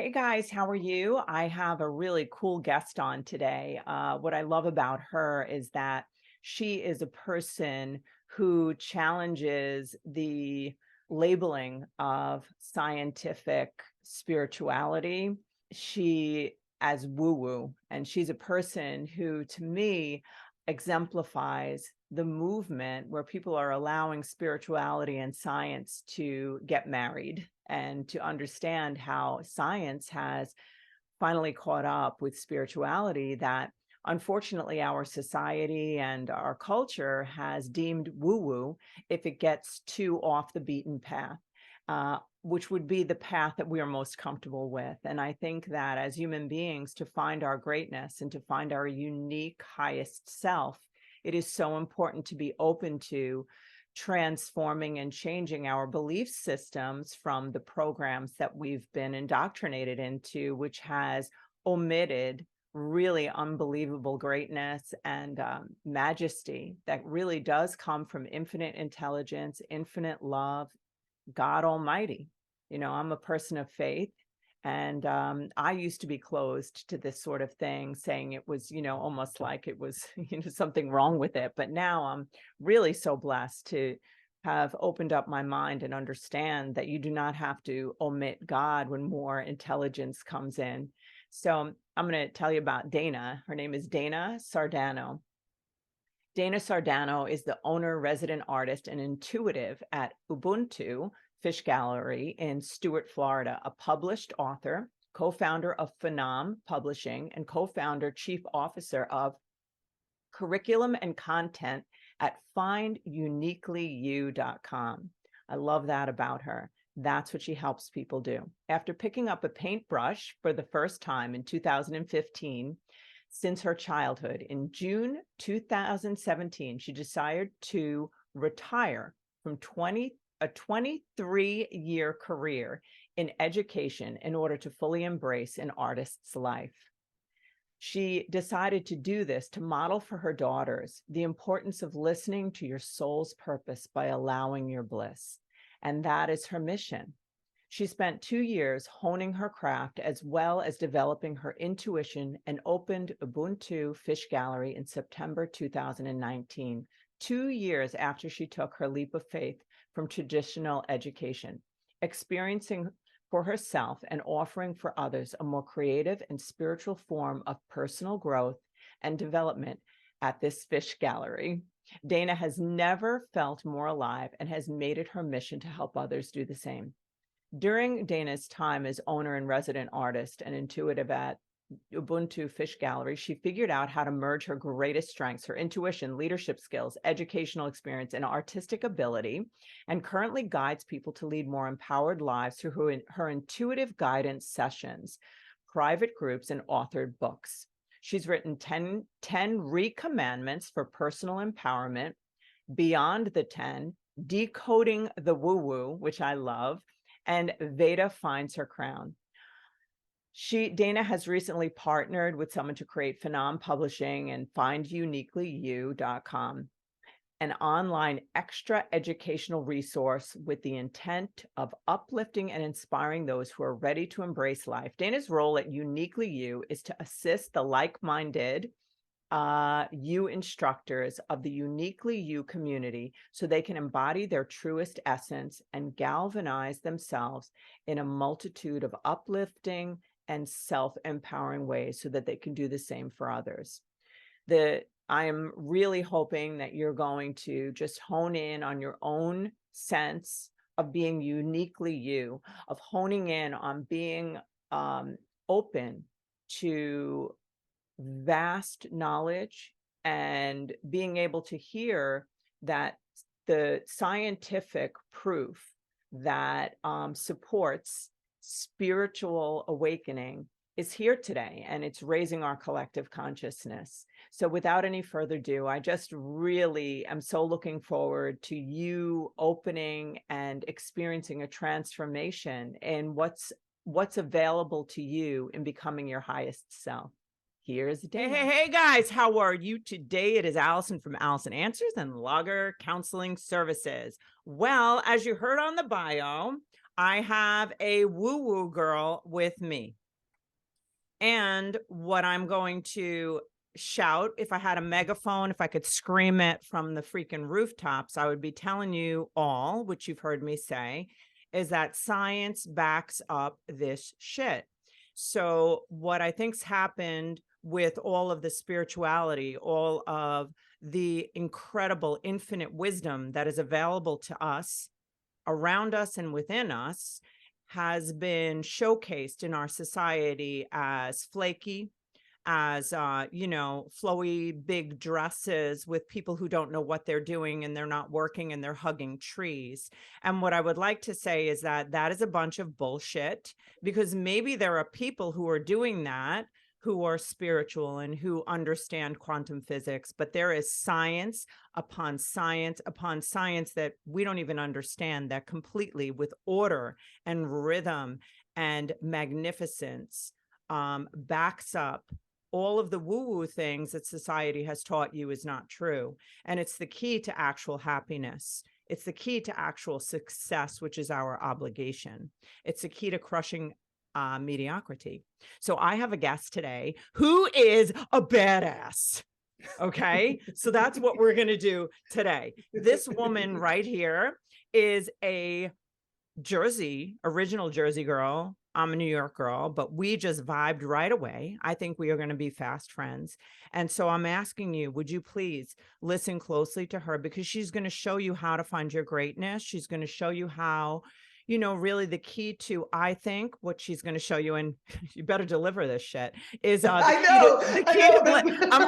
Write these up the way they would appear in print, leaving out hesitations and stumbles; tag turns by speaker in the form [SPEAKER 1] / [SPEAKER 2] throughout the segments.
[SPEAKER 1] Hey guys, how are you? I have a really cool guest on today. What I love about her is that she is a person who challenges the labeling of scientific spirituality. She as woo-woo, and she's a person who, to me, exemplifies the movement where people are allowing spirituality and science to get married and to understand how science has finally caught up with spirituality that unfortunately our society and our culture has deemed woo-woo if it gets too off the beaten path, which would be the path that we are most comfortable with. And I think that as human beings, to find our greatness and to find our unique highest self, it is so important to be open to transforming and changing our belief systems from the programs that we've been indoctrinated into, which has omitted really unbelievable greatness and majesty that really does come from infinite intelligence, infinite love, God Almighty. I'm a person of faith, and I used to be closed to this sort of thing, saying it was, almost like it was, something wrong with it. But now I'm really so blessed to have opened up my mind and understand that you do not have to omit God when more intelligence comes in. So I'm going to tell you about Dana. Her name is Dana Sardano. Dana Sardano is the owner, resident artist, and intuitive at Ubuntu Fish Gallery in Stuart, Florida, a published author, co-founder of Phenom Publishing, and co-founder, chief officer of curriculum and content at finduniquelyyou.com. I love that about her. That's what she helps people do. After picking up a paintbrush for the first time in 2015, since her childhood, in June 2017, she decided to retire from a 23-year career in education in order to fully embrace an artist's life. She decided to do this to model for her daughters the importance of listening to your soul's purpose by allowing your bliss. And that is her mission. She spent 2 years honing her craft as well as developing her intuition and opened Ubuntu Fish Gallery in September 2019, 2 years after she took her leap of faith from traditional education, experiencing for herself and offering for others a more creative and spiritual form of personal growth and development at this fish gallery. Dana has never felt more alive and has made it her mission to help others do the same. During Dana's time as owner and resident artist and intuitive at Ubuntu Fish Gallery, she figured out how to merge her greatest strengths, her intuition, leadership skills, educational experience, and artistic ability, and currently guides people to lead more empowered lives through her intuitive guidance sessions, private groups, and authored books. She's written 10 Recommandments for Personal Empowerment, Beyond the 10, Decoding the Woo-Woo, which I love, and Veda Finds Her Crown. Dana has recently partnered with someone to create Phenom Publishing and finduniquelyyou.com, an online extra educational resource with the intent of uplifting and inspiring those who are ready to embrace life. Dana's role at Uniquely You is to assist the like-minded you instructors of the Uniquely You community so they can embody their truest essence and galvanize themselves in a multitude of uplifting and self-empowering ways so that they can do the same for others. I am really hoping that you're going to just hone in on your own sense of being uniquely you, of honing in on being open to vast knowledge and being able to hear that the scientific proof that supports spiritual awakening is here today, and it's raising our collective consciousness. So without any further ado, I just really am so looking forward to you opening and experiencing a transformation in what's available to you in becoming your highest self. Here's Dana. Hey, guys, how are you today? It is Allison from Allison Answers and Logger Counseling Services. Well, as you heard on the bio, I have a woo-woo girl with me. And what I'm going to shout, if I had a megaphone, if I could scream it from the freaking rooftops, I would be telling you all, which you've heard me say, is that science backs up this shit. So what I think's happened with all of the spirituality, all of the incredible infinite wisdom that is available to us, around us and within us, has been showcased in our society as flaky, as flowy big dresses with people who don't know what they're doing, and they're not working, and they're hugging trees. And what I would like to say is that that is a bunch of bullshit, because maybe there are people who are doing that who are spiritual and who understand quantum physics, but there is science upon science upon science that we don't even understand, that completely, with order and rhythm and magnificence, backs up all of the woo-woo things that society has taught you is not true. And it's the key to actual happiness. It's the key to actual success, which is our obligation. It's the key to crushing mediocrity. So I have a guest today who is a badass. Okay, so that's what we're going to do today. This woman right here is a original Jersey girl. I'm a New York girl, but we just vibed right away. I think we are going to be fast friends. And so I'm asking you, would you please listen closely to her, because she's going to show you how to find your greatness. She's going to show you how, really the key to, I think, what she's going to show you, and you better deliver this shit, is I'm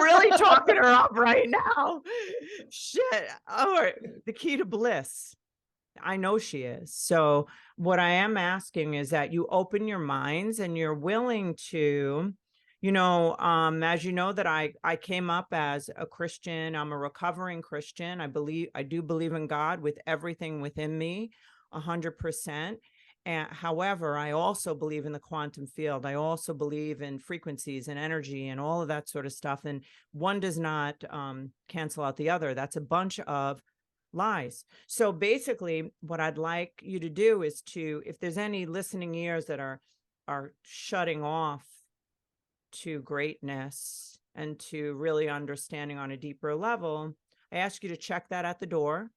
[SPEAKER 1] really talking her up right now. Shit. Oh, the key to bliss. I know she is. So what I am asking is that you open your minds and you're willing to, as you know, that I came up as a Christian. I'm a recovering Christian. I do believe in God with everything within me, 100%. And however, I also believe in the quantum field. I also believe in frequencies and energy and all of that sort of stuff. And one does not cancel out the other. That's a bunch of lies. So basically, what I'd like you to do is to, if there's any listening ears that are shutting off to greatness and to really understanding on a deeper level, I ask you to check that at the door.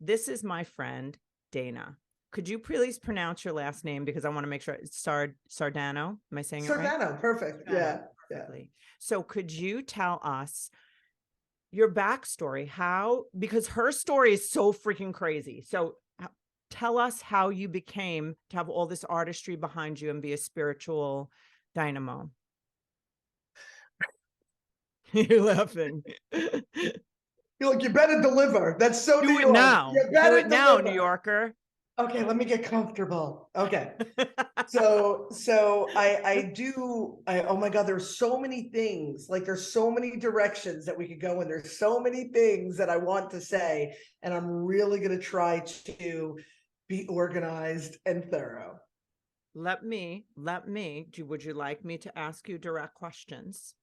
[SPEAKER 1] This is my friend, Dana. Could you please pronounce your last name, because I want to make sure it's Sardano. Am I saying it right?
[SPEAKER 2] Sardano, perfect. Yeah.
[SPEAKER 1] Perfectly. So could you tell us your backstory, because her story is so freaking crazy. So tell us how you became to have all this artistry behind you and be a spiritual dynamo. You're laughing.
[SPEAKER 2] You're like, you better deliver. That's so New York.
[SPEAKER 1] Do it now.
[SPEAKER 2] You better
[SPEAKER 1] do it now,
[SPEAKER 2] deliver.
[SPEAKER 1] New Yorker.
[SPEAKER 2] Okay, let me get comfortable. Okay. So I oh my God, there's so many things, like there's so many directions that we could go in. There's so many things that I want to say, and I'm really going to try to be organized and thorough.
[SPEAKER 1] Would you like me to ask you direct questions?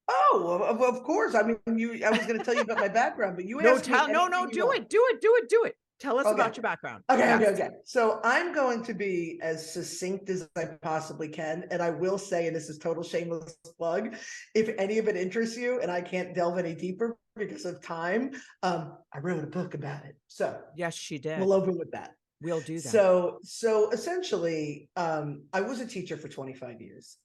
[SPEAKER 2] Oh, of course. I mean, I was going to tell you about my background, but you asked me.
[SPEAKER 1] Do it. Tell us about your background.
[SPEAKER 2] Okay. So I'm going to be as succinct as I possibly can. And I will say, and this is total shameless plug, if any of it interests you and I can't delve any deeper because of time, I wrote a book about it. So
[SPEAKER 1] yes, she did.
[SPEAKER 2] We'll open with that.
[SPEAKER 1] We'll do that.
[SPEAKER 2] So essentially, I was a teacher for 25 years.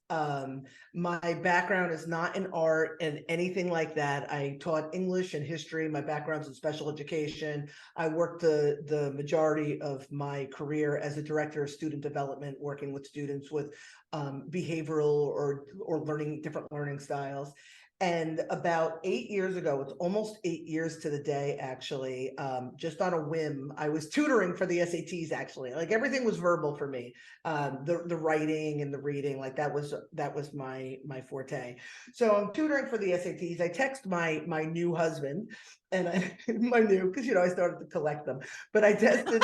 [SPEAKER 2] My background is not in art and anything like that. I taught English and history. My background's in special education. I worked the majority of my career as a director of student development, working with students with behavioral or learning different learning styles. And about 8 years ago, it's almost 8 years to the day, actually, just on a whim, I was tutoring for the SATs, actually. Like everything was verbal for me. The writing and the reading, like that was my forte. So I'm tutoring for the SATs. I text my new husband, and because I started to collect them. But I texted.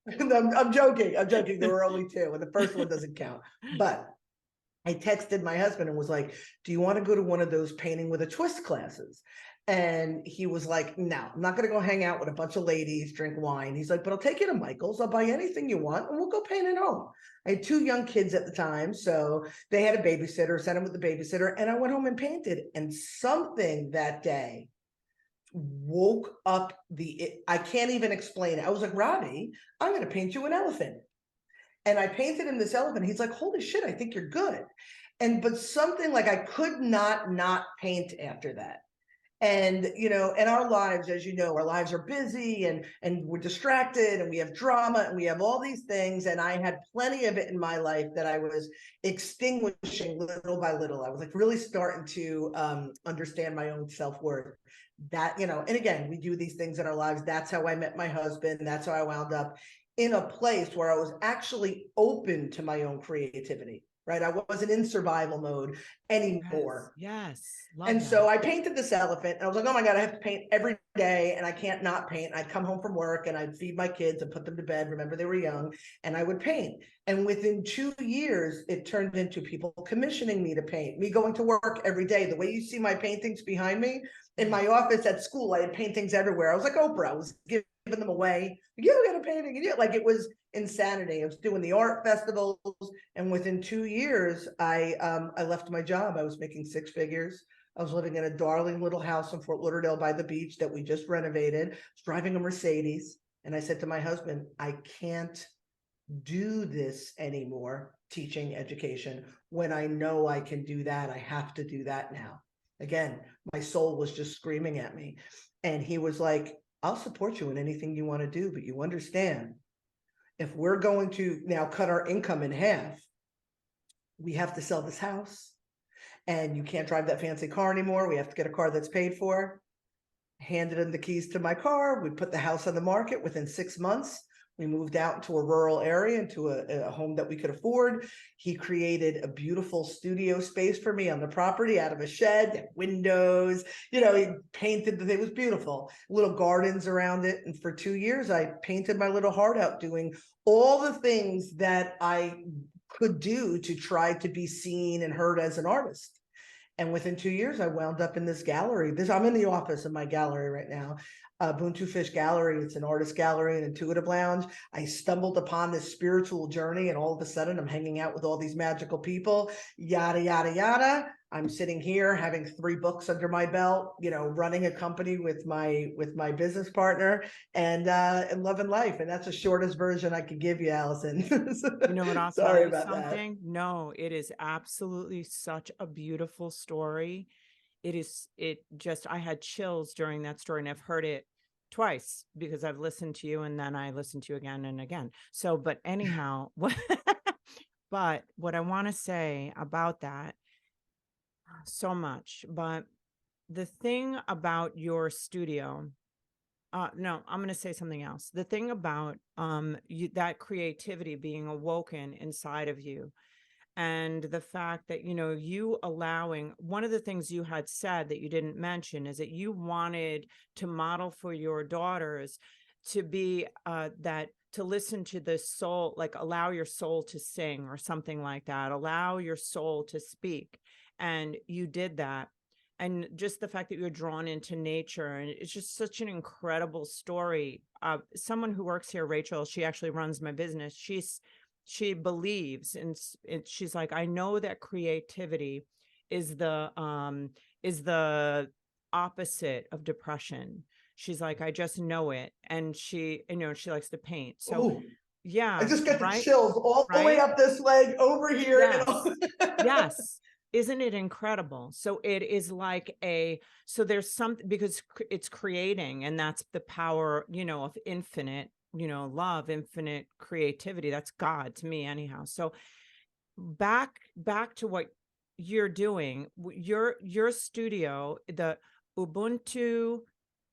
[SPEAKER 2] I'm joking. There were only two, and the first one doesn't count. But I texted my husband and was like, do you want to go to one of those painting with a twist classes? And he was like, no, I'm not going to go hang out with a bunch of ladies, drink wine. He's like, but I'll take you to Michael's. I'll buy anything you want and we'll go paint at home. I had 2 young kids at the time. So they had a babysitter, sent him with the babysitter. And I went home and painted. And something that day woke up I can't even explain it. I was like, Robbie, I'm going to paint you an elephant. And I painted him this elephant. He's like, holy shit, I think you're good. But something like I could not paint after that. And, you know, and our lives, as you know, our lives are busy and we're distracted and we have drama and we have all these things. And I had plenty of it in my life that I was extinguishing little by little. I was like really starting to understand my own self-worth. That, you know, and again, we do these things in our lives. That's how I met my husband. That's how I wound up in a place where I was actually open to my own creativity. Right. I wasn't in survival mode anymore.
[SPEAKER 1] Yes.
[SPEAKER 2] And
[SPEAKER 1] Love
[SPEAKER 2] so
[SPEAKER 1] that.
[SPEAKER 2] I painted this elephant and I was like, oh my God, I have to paint every day and I can't not paint. I'd come home from work and I'd feed my kids and put them to bed. Remember, they were young, and I would paint. And within 2 years, it turned into people commissioning me to paint, me going to work every day. The way you see my paintings behind me in my office at school, I had paintings everywhere. I was like Oprah, I was giving them away. You got a painting. And like, it was insanity. I was doing the art festivals. And within 2 years, I left my job. I was making 6 figures. I was living in a darling little house in Fort Lauderdale by the beach that we just renovated. I was driving a Mercedes. And I said to my husband, I can't do this anymore, teaching education, when I know I can do that. I have to do that now. Again, my soul was just screaming at me. And he was like, I'll support you in anything you want to do, but you understand, if we're going to now cut our income in half, we have to sell this house. And you can't drive that fancy car anymore. We have to get a car that's paid for. Handed him the keys to my car. We put the house on the market within 6 months. We moved out into a rural area, into a home that we could afford. He created a beautiful studio space for me on the property out of a shed, windows, you know, he painted the thing. It was beautiful, little gardens around it. And for 2 years, I painted my little heart out, doing all the things that I could do to try to be seen and heard as an artist. And within 2 years, I wound up in this gallery. I'm in the office of my gallery right now, Ubuntu Fish Gallery. It's an artist gallery and intuitive lounge. I stumbled upon this spiritual journey, and all of a sudden I'm hanging out with all these magical people, yada, yada, yada. I'm sitting here having 3 books under my belt, you know, running a company with my business partner, and loving life. And that's the shortest version I could give you, Allison.
[SPEAKER 1] You know what, I'll tell
[SPEAKER 2] Sorry
[SPEAKER 1] you
[SPEAKER 2] about that.
[SPEAKER 1] something. No, it is absolutely such a beautiful story. I had chills during that story, and I've heard it twice because I've listened to you and then I listened to you again and again. So, but anyhow, but what I want to say about that, so much, but the thing about your studio, no, I'm going to say something else. The thing about that creativity being awoken inside of you, and the fact that, you know, you allowing, one of the things you had said that you didn't mention is that you wanted to model for your daughters to be to listen to the soul, like allow your soul to sing or something like that, allow your soul to speak. And you did that. And just the fact that you're drawn into nature, and it's just such an incredible story. Someone who works here, Rachel, she actually runs my business. She believes, and she's like, I know that creativity is the opposite of depression. She's like, I just know it. And she, you know, she likes to paint. So
[SPEAKER 2] Ooh,
[SPEAKER 1] yeah,
[SPEAKER 2] I just got the
[SPEAKER 1] right,
[SPEAKER 2] chills all the way
[SPEAKER 1] right.
[SPEAKER 2] up this leg, over here.
[SPEAKER 1] Yes.
[SPEAKER 2] And
[SPEAKER 1] Yes. Isn't it incredible? So it is like so there's something, because it's creating, and that's the power, you know, of infinite, you know, love, infinite creativity. That's God to me anyhow. So back to what you're doing, your studio, the Ubuntu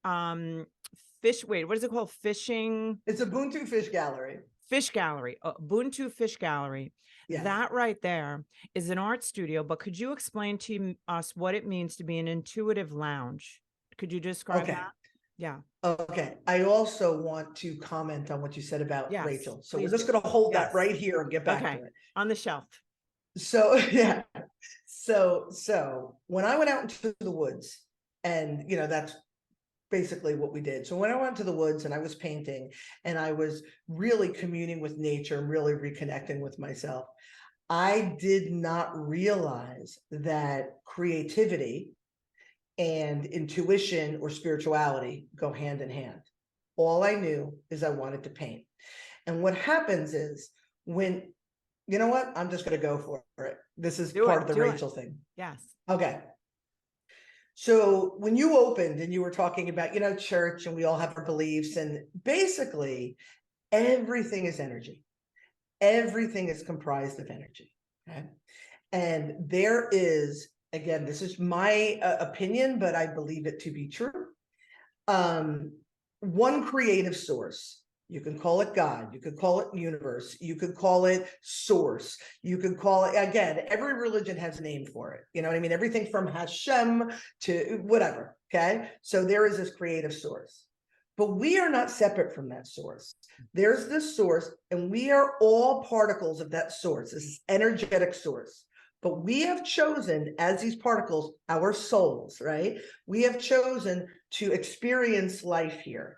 [SPEAKER 1] what is it called?
[SPEAKER 2] it's Ubuntu Fish Gallery.
[SPEAKER 1] Fish Gallery, Ubuntu Fish Gallery.
[SPEAKER 2] Yes.
[SPEAKER 1] That right there is an art studio, but could you explain to us what it means to be an intuitive lounge? Could you describe that? Yeah.
[SPEAKER 2] Okay. I also want to comment on what you said about
[SPEAKER 1] Yes,
[SPEAKER 2] Rachel. So we're
[SPEAKER 1] please
[SPEAKER 2] just
[SPEAKER 1] do.
[SPEAKER 2] going to hold
[SPEAKER 1] Yes.
[SPEAKER 2] that right here and get back
[SPEAKER 1] Okay.
[SPEAKER 2] to it.
[SPEAKER 1] On the shelf.
[SPEAKER 2] So yeah. So when I went out into the woods And, that's basically what we did. So when I went to the woods and I was painting and I was really communing with nature and really reconnecting with myself, I did not realize that creativity and intuition or spirituality go hand in hand. All I knew is I wanted to paint. And what happens is when, you know what, I'm just going to go for it. This is part of the Rachel thing.
[SPEAKER 1] Yes.
[SPEAKER 2] Okay. So when you opened and you were talking about, church, and we all have our beliefs, and basically everything is energy. Everything is comprised of energy. Okay. And there is, again, this is my opinion, but I believe it to be true. One creative source. You can call it God, you could call it universe, you could call it source, you could call it, again, every religion has a name for it. You know what I mean? Everything from Hashem to whatever, okay? So there is this creative source. But we are not separate from that source. There's this source, and we are all particles of that source, this energetic source. But we have chosen, as these particles, our souls, right? We have chosen to experience life here.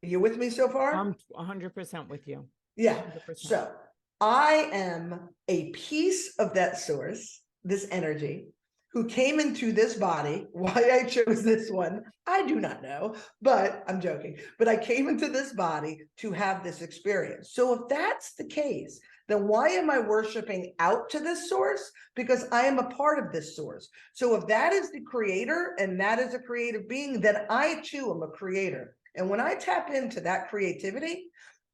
[SPEAKER 2] Are you with me so far?
[SPEAKER 1] I'm 100% with you.
[SPEAKER 2] Yeah.
[SPEAKER 1] 100%.
[SPEAKER 2] So I am a piece of that source, this energy, who came into this body. Why I chose this one, I do not know, but I'm joking. But I came into this body to have this experience. So if that's the case, then why am I worshiping out to this source? Because I am a part of this source. So if that is the creator and that is a creative being, then I too am a creator. And when I tap into that creativity,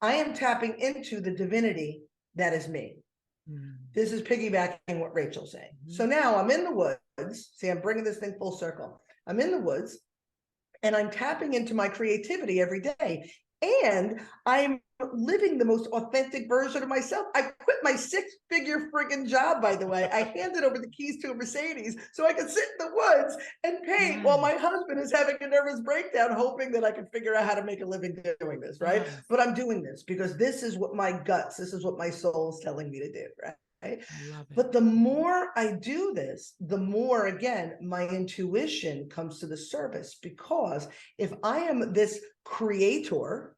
[SPEAKER 2] I am tapping into the divinity that is me. This is piggybacking what Rachel's saying. So now I'm in the woods. See, I'm bringing this thing full circle. I'm in the woods and I'm tapping into my creativity every day. And I'm living the most authentic version of myself. I quit my 6-figure friggin' job, by the way. I handed over the keys to a Mercedes so I could sit in the woods and paint while my husband is having a nervous breakdown, hoping that I can figure out how to make a living doing this, right? But I'm doing this because this is what my guts, this is what my soul is telling me to do, right? Right? But the more I do this, the more, again, my intuition comes to the surface, because if I am this creator,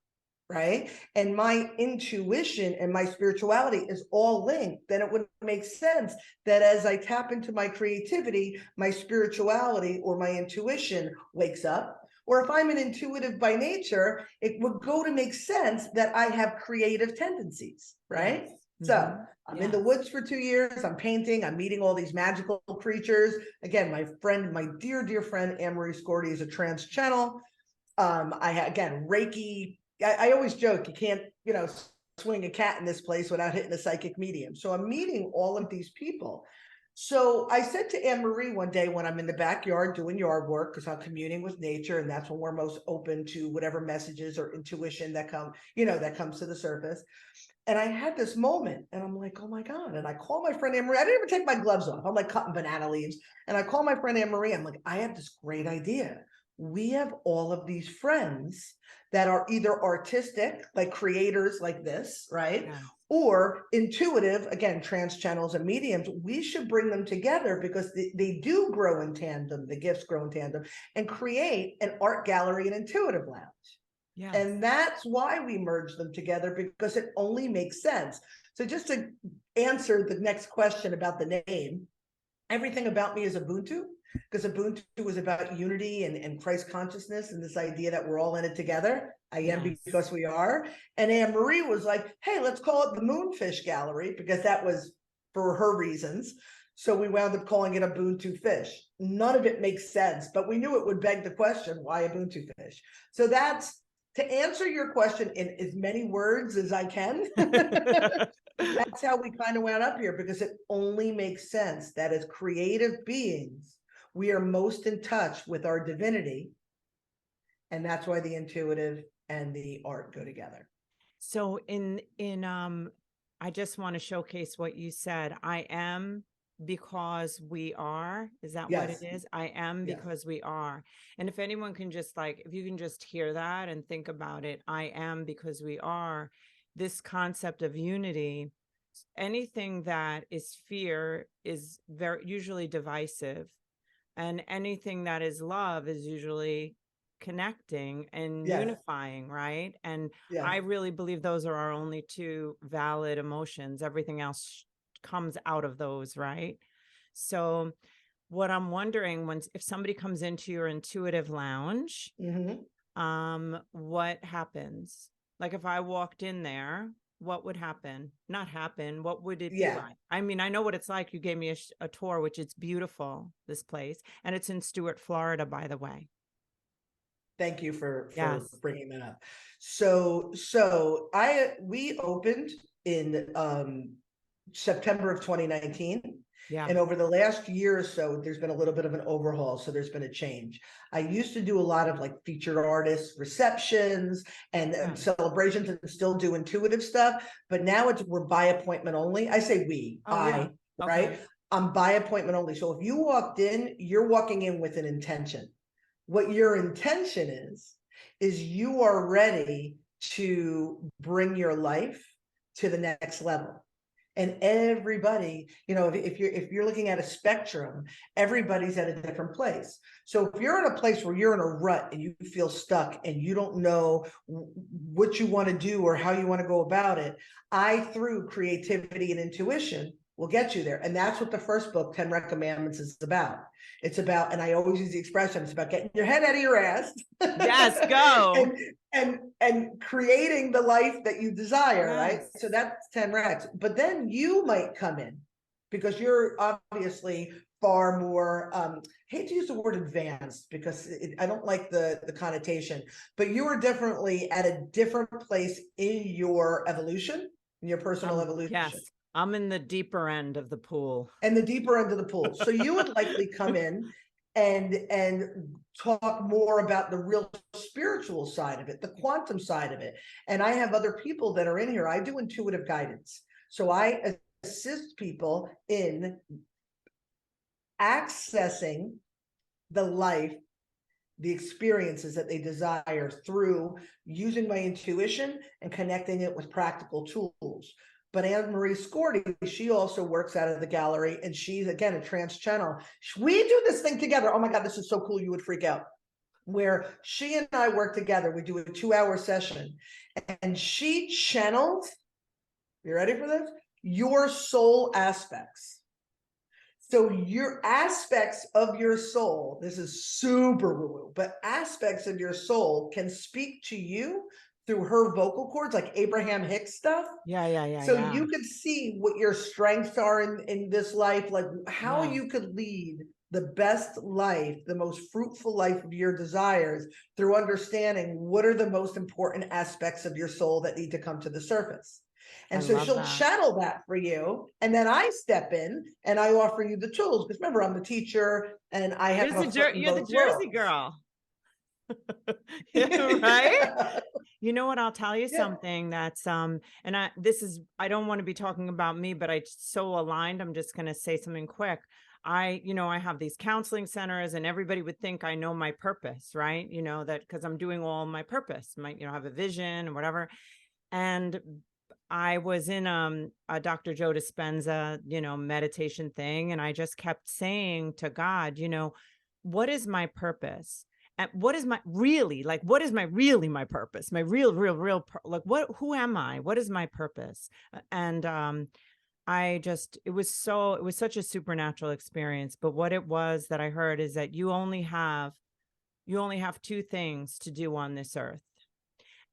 [SPEAKER 2] right, and my intuition and my spirituality is all linked, then it would make sense that as I tap into my creativity, my spirituality or my intuition wakes up. Or if I'm an intuitive by nature, it would go to make sense that I have creative tendencies, right? Yes. So I'm in the woods for 2 years. I'm painting. I'm meeting all these magical creatures. Again, my friend, my dear, dear friend, Anne-Marie Scorti, is a trans channel. Again, Reiki. I always joke, you can't, swing a cat in this place without hitting a psychic medium. So I'm meeting all of these people. So I said to Anne-Marie one day when I'm in the backyard doing yard work, because I'm communing with nature, and that's when we're most open to whatever messages or intuition that come, that comes to the surface. And I had this moment and I'm like, oh my God. And I call my friend Anne-Marie. I didn't even take my gloves off. I'm like cutting banana leaves. And I call my friend Anne-Marie. I'm like, I have this great idea. We have all of these friends that are either artistic, like creators like this, right? Yeah. Or intuitive, again, trans channels and mediums. We should bring them together because they do grow in tandem. The gifts grow in tandem, and create an art gallery and intuitive lounge. Yes. And that's why we merge them together, because it only makes sense. So just to answer the next question about the name, everything about me is Ubuntu, because Ubuntu was about unity and Christ consciousness and this idea that we're all in it together. I am because we are. And Anne-Marie was like, hey, let's call it the Ubuntu Fish Gallery, because that was for her reasons. So we wound up calling it Ubuntu Fish. None of it makes sense, but we knew it would beg the question, why Ubuntu Fish? So that's, to answer your question in as many words as I can, that's how we kind of wound up here, because it only makes sense that as creative beings, we are most in touch with our divinity. And that's why the intuitive and the art go together.
[SPEAKER 1] So I just want to showcase what you said. I am because we are. Is that what it is? I am because we are. And if anyone can just if you can just hear that and think about it, I am because we are. This concept of unity, anything that is fear is usually divisive. And anything that is love is usually connecting and
[SPEAKER 2] Yes.
[SPEAKER 1] unifying, right? And
[SPEAKER 2] Yes.
[SPEAKER 1] I really believe those are our only two valid emotions. Everything else comes out of those, right? So what I'm wondering, when if somebody comes into your intuitive lounge,
[SPEAKER 2] Mhm.
[SPEAKER 1] what happens? Like if I walked in there, what would happen? Not happen. What would it be
[SPEAKER 2] Yeah.
[SPEAKER 1] like? I mean, I know what it's like. You gave me a tour, which is beautiful, this place. And it's in Stuart, Florida, by the way.
[SPEAKER 2] Thank you for
[SPEAKER 1] Yes.
[SPEAKER 2] bringing that up. So we opened in September of 2019.
[SPEAKER 1] Yeah.
[SPEAKER 2] And over the last year or so, there's been a little bit of an overhaul. So there's been a change. I used to do a lot of like featured artists, receptions, and
[SPEAKER 1] Yeah.
[SPEAKER 2] celebrations, and still do intuitive stuff. But now we're by appointment only. I say we,
[SPEAKER 1] Oh, yeah.
[SPEAKER 2] right?
[SPEAKER 1] Okay.
[SPEAKER 2] I'm by appointment only. So if you walked in, you're walking in with an intention. What your intention is you are ready to bring your life to the next level. And everybody, if you're looking at a spectrum, everybody's at a different place. So if you're in a place where you're in a rut and you feel stuck and you don't know what you want to do or how you want to go about it, through creativity and intuition, will get you there. And that's what the first book, 10 Recommendments, is about. It's about, and I always use the expression, it's about getting your head out of your ass.
[SPEAKER 1] Yes, go.
[SPEAKER 2] and creating the life that you desire, right?
[SPEAKER 1] Yes.
[SPEAKER 2] So that's 10 recs. But then you might come in because you're obviously far more, hate to use the word advanced because I don't like the connotation, but you are definitely at a different place in your evolution, in your personal evolution.
[SPEAKER 1] Yes. I'm in the deeper end of the pool.
[SPEAKER 2] And the deeper end of the pool. So you would likely come in and talk more about the real spiritual side of it, the quantum side of it. And I have other people that are in here. I do intuitive guidance. So I assist people in accessing the life, the experiences that they desire through using my intuition and connecting it with practical tools. But Anne Marie Scorty, she also works out of the gallery, and she's, again, a trance channel. We do this thing together. Oh my God, this is so cool. You would freak out. Where she and I work together. We do a 2-hour session, and she channels, you ready for this? Your soul aspects. So your aspects of your soul, this is super woo-woo, but aspects of your soul can speak to you through her vocal cords, like Abraham Hicks stuff.
[SPEAKER 1] Yeah.
[SPEAKER 2] So you could see what your strengths are in this life, like how
[SPEAKER 1] Yeah.
[SPEAKER 2] you could lead the best life, the most fruitful life of your desires through understanding what are the most important aspects of your soul that need to come to the surface. And
[SPEAKER 1] I
[SPEAKER 2] so
[SPEAKER 1] love
[SPEAKER 2] she'll
[SPEAKER 1] that.
[SPEAKER 2] channel that for you. And then I step in and I offer you the tools. Because remember, I'm the teacher and I have a foot in
[SPEAKER 1] You're the
[SPEAKER 2] both
[SPEAKER 1] Jersey
[SPEAKER 2] worlds.
[SPEAKER 1] girl. Right?
[SPEAKER 2] Yeah.
[SPEAKER 1] You know what? I'll tell you
[SPEAKER 2] Yeah.
[SPEAKER 1] something that's and I don't want to be talking about me, but I so aligned. I'm just going to say something quick. I have these counseling centers, and everybody would think I know my purpose, right? That because I'm doing all my purpose, have a vision and whatever. And I was in a Dr. Joe Dispenza, meditation thing, and I just kept saying to God, what is my purpose? And what is my really, like, what is my really my purpose? My real, like, who am I? What is my purpose? And it was such a supernatural experience. But what it was that I heard is that you only have two things to do on this earth.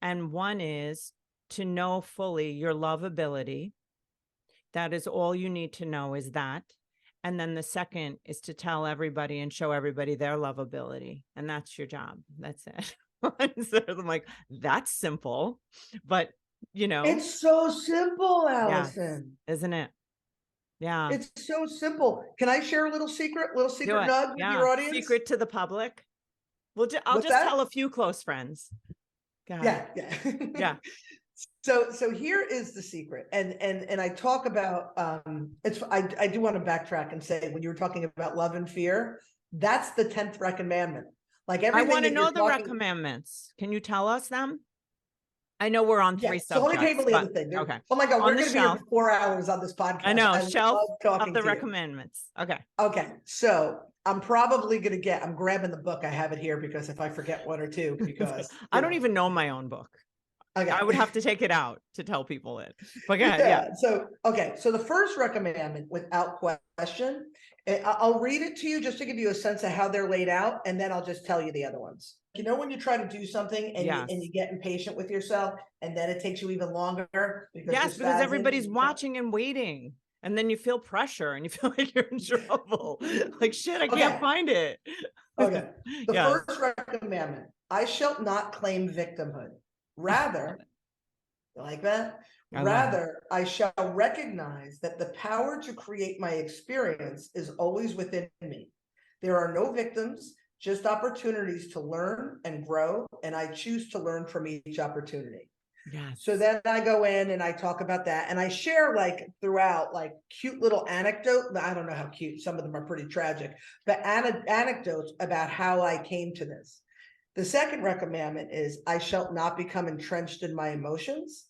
[SPEAKER 1] And one is to know fully your lovability. That is all you need to know, is that. And then the second is to tell everybody and show everybody their lovability. And that's your job. That's it. So I'm like, that's simple, but
[SPEAKER 2] It's so simple,
[SPEAKER 1] yes,
[SPEAKER 2] Allison.
[SPEAKER 1] isn't it? Yeah.
[SPEAKER 2] It's so simple. Can I share a little secret
[SPEAKER 1] Do it.
[SPEAKER 2] nug with
[SPEAKER 1] Yeah.
[SPEAKER 2] your audience?
[SPEAKER 1] Secret to the public. I'll
[SPEAKER 2] What's
[SPEAKER 1] just
[SPEAKER 2] that?
[SPEAKER 1] tell a few close friends. Go ahead.
[SPEAKER 2] Yeah.
[SPEAKER 1] Yeah.
[SPEAKER 2] So here is the secret. And I talk about I do want to backtrack and say, when you were talking about love and fear, that's the 10th recommendment. Like
[SPEAKER 1] I
[SPEAKER 2] everything
[SPEAKER 1] want to
[SPEAKER 2] that
[SPEAKER 1] know
[SPEAKER 2] you're
[SPEAKER 1] the
[SPEAKER 2] talking.
[SPEAKER 1] recommendments. Can you tell us them? I know we're on 3
[SPEAKER 2] Yeah, so let me tell you
[SPEAKER 1] subjects,
[SPEAKER 2] the
[SPEAKER 1] but
[SPEAKER 2] other thing.
[SPEAKER 1] okay.
[SPEAKER 2] Oh my God,
[SPEAKER 1] On
[SPEAKER 2] we're
[SPEAKER 1] the
[SPEAKER 2] going to be here
[SPEAKER 1] shelf.
[SPEAKER 2] for 4 hours on this podcast.
[SPEAKER 1] I know,
[SPEAKER 2] I
[SPEAKER 1] shelf
[SPEAKER 2] love talking
[SPEAKER 1] of the
[SPEAKER 2] to you.
[SPEAKER 1] recommendments. Okay.
[SPEAKER 2] Okay, so I'm probably going to I'm grabbing the book. I have it here because if I forget one or two, because
[SPEAKER 1] I don't even know my own book.
[SPEAKER 2] Okay.
[SPEAKER 1] I would have to take it out to tell people it. But go ahead. Yeah.
[SPEAKER 2] So, okay. So the first recommendment, without question, I'll read it to you just to give you a sense of how they're laid out, and then I'll just tell you the other ones. You know, when you try to do something and
[SPEAKER 1] Yes.
[SPEAKER 2] you get impatient with yourself, and then it takes you even longer
[SPEAKER 1] because everybody's watching and waiting. And then you feel pressure and you feel like you're in trouble. Like, shit, I can't find it.
[SPEAKER 2] Okay. The first recommendment, I shall not claim victimhood. Rather, like that? Rather, I shall recognize that the power to create my experience is always within me. There are no victims, just opportunities to learn and grow, and I choose to learn from each opportunity.
[SPEAKER 1] Yes.
[SPEAKER 2] So then I go in and I talk about that, and I share like throughout like cute little anecdote. I don't know how cute, some of them are pretty tragic, but anecdotes about how I came to this. The second recommendment is I shall not become entrenched in my emotions.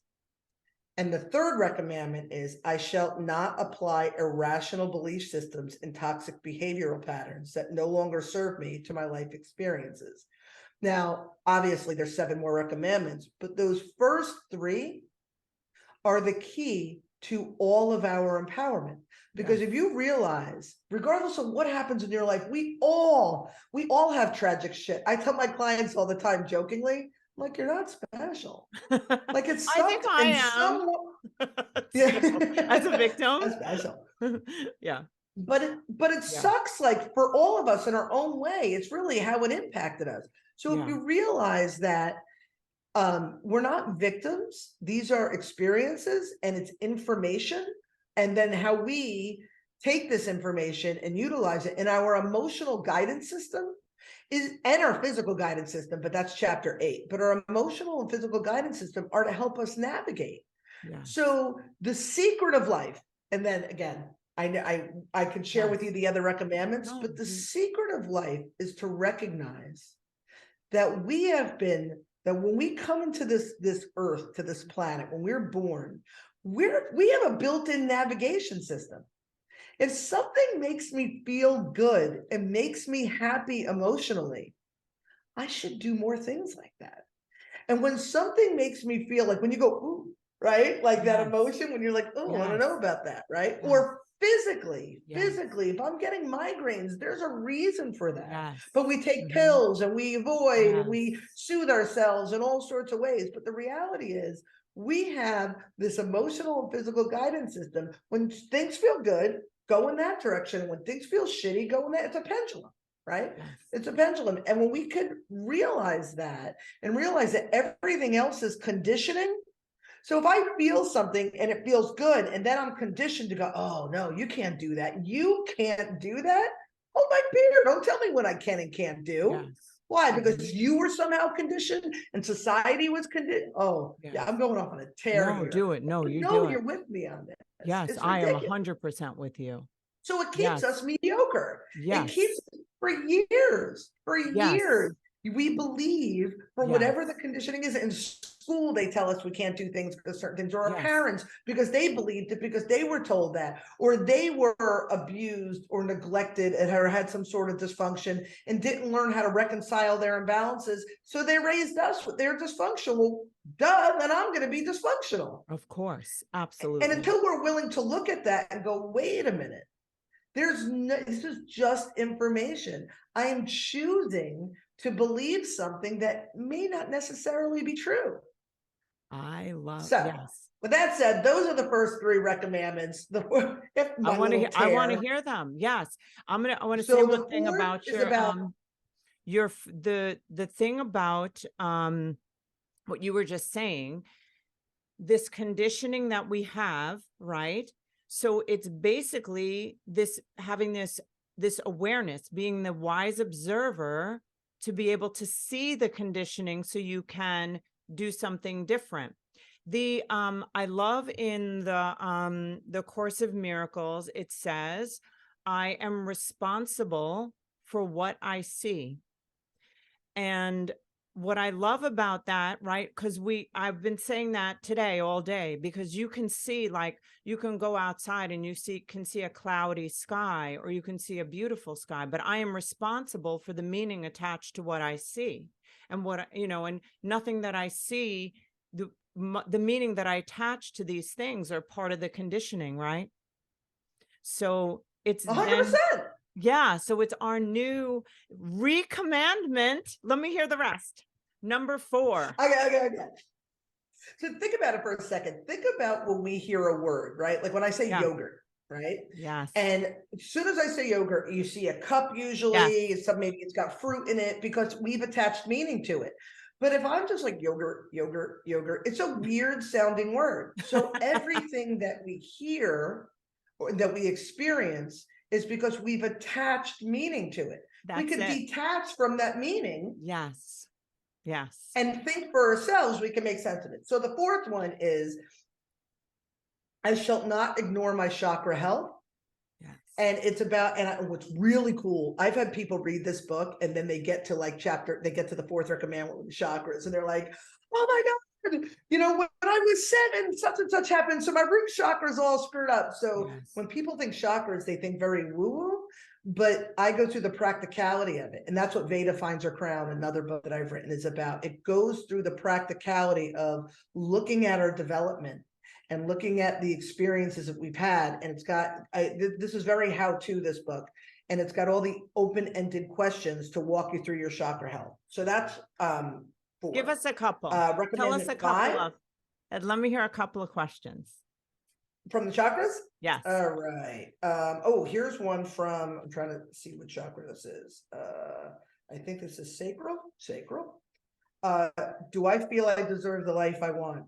[SPEAKER 2] And the third recommendment is I shall not apply irrational belief systems and toxic behavioral patterns that no longer serve me to my life experiences. Now, obviously, there's 7 more recommendments, but those first 3 are the key to all of our empowerment. Because if you realize, regardless of what happens in your life, we all have tragic shit. I tell my clients all the time, jokingly, like, you're not special. Like, it's
[SPEAKER 1] I think I am. As a victim.
[SPEAKER 2] That's special.
[SPEAKER 1] Yeah.
[SPEAKER 2] But it sucks, like, for all of us in our own way. It's really how it impacted us. So if you realize that we're not victims, these are experiences and it's information, and then how we take this information and utilize it in our emotional guidance system and our physical guidance system, but that's chapter 8. But our emotional and physical guidance system are to help us navigate. So the secret of life, and then again, I can share with you the other recommendments, but the secret of life is to recognize that that when we come into this earth, to this planet, when we're born, we have a built-in navigation system. If something makes me feel good and makes me happy emotionally, I should do more things like that. And when something makes me feel like, when you go, ooh, right? Like that emotion, when you're like, oh, I don't know about that, right? Or physically, if I'm getting migraines, there's a reason for that. But we take pills and we avoid and we soothe ourselves in all sorts of ways. But the reality is, we have this emotional and physical guidance system. When things feel good, go in that direction. When things feel shitty, go in that. It's a pendulum, right? It's a pendulum. And when we could realize that and realize that everything else is conditioning. So if I feel something and it feels good, and then I'm conditioned to go, oh no, you can't do that. You can't do that. Hold my beer. Don't tell me what I can and can't do. Why? Because you were somehow conditioned and society was conditioned. Oh, I'm going off on a tear here.
[SPEAKER 1] Do it. No, you do it.
[SPEAKER 2] You're with me on this.
[SPEAKER 1] Yes, I am 100% with you.
[SPEAKER 2] So it keeps us mediocre. It keeps for years. We believe, for whatever the conditioning is. In school, they tell us we can't do things because certain things, or our parents, because they believed it, because they were told that, or they were abused or neglected and had some sort of dysfunction and didn't learn how to reconcile their imbalances. So they raised us with their dysfunction. Well, duh, then I'm going to be dysfunctional.
[SPEAKER 1] Of course. Absolutely.
[SPEAKER 2] And until we're willing to look at that and go, wait a minute, this is just information. I am choosing to believe something that may not necessarily be true.
[SPEAKER 1] I love.
[SPEAKER 2] So, with that said, those are the first 3 recommendments. I want
[SPEAKER 1] to hear them. Yes, I want to say one thing about the thing about what you were just saying. This conditioning that we have, right? So it's basically having this awareness, being the wise observer, to be able to see the conditioning so you can do something different. I love in the Course of Miracles, it says, I am responsible for what I see. And what I love about that, right? Because I've been saying that today all day, because you can see, like, you can go outside and can see a cloudy sky, or you can see a beautiful sky, but I am responsible for the meaning attached to what I see, and and nothing that I see, the meaning that I attach to these things are part of the conditioning, right? So it's then
[SPEAKER 2] 100%.
[SPEAKER 1] yeah, so it's our new recommandment. Let me hear the rest. Number 4.
[SPEAKER 2] I got. So think about it for a second. Think about when we hear a word, right? Like when I say
[SPEAKER 1] Yeah.
[SPEAKER 2] yogurt, right?
[SPEAKER 1] Yes.
[SPEAKER 2] And as soon as I say yogurt, you see a cup usually,
[SPEAKER 1] Yes.
[SPEAKER 2] maybe it's got fruit in it because we've attached meaning to it. But if I'm just like yogurt, yogurt, yogurt, it's a weird sounding word. So everything that we hear or that we experience is because we've attached meaning to it. We
[SPEAKER 1] That's
[SPEAKER 2] could
[SPEAKER 1] it.
[SPEAKER 2] detach from that meaning
[SPEAKER 1] Yes. Yes.
[SPEAKER 2] and think for ourselves, we can make sense of it. So the fourth one is, I shall not ignore my chakra health.
[SPEAKER 1] Yes.
[SPEAKER 2] And it's about, what's really cool, I've had people read this book and then they get to like they get to the fourth commandment with the chakras and they're like, oh my God, when I was 7, such and such happened. So my root chakra is all screwed up. So
[SPEAKER 1] Yes.
[SPEAKER 2] when people think chakras, they think very woo-woo, but I go through the practicality of it. And that's what Veda Finds Her Crown, another book that I've written, is about. It goes through the practicality of looking at our development and looking at the experiences that we've had. And it's got, this is very how-to, this book, and it's got all the open-ended questions to walk you through your chakra health. So that's 4.
[SPEAKER 1] Give us a couple. Tell us a couple
[SPEAKER 2] 5
[SPEAKER 1] of, and let me hear a couple of questions.
[SPEAKER 2] from the chakras.
[SPEAKER 1] Yes.
[SPEAKER 2] All right. Here's one from, I'm trying to see what chakra this is. I think this is sacral. Do I feel I deserve the life I want?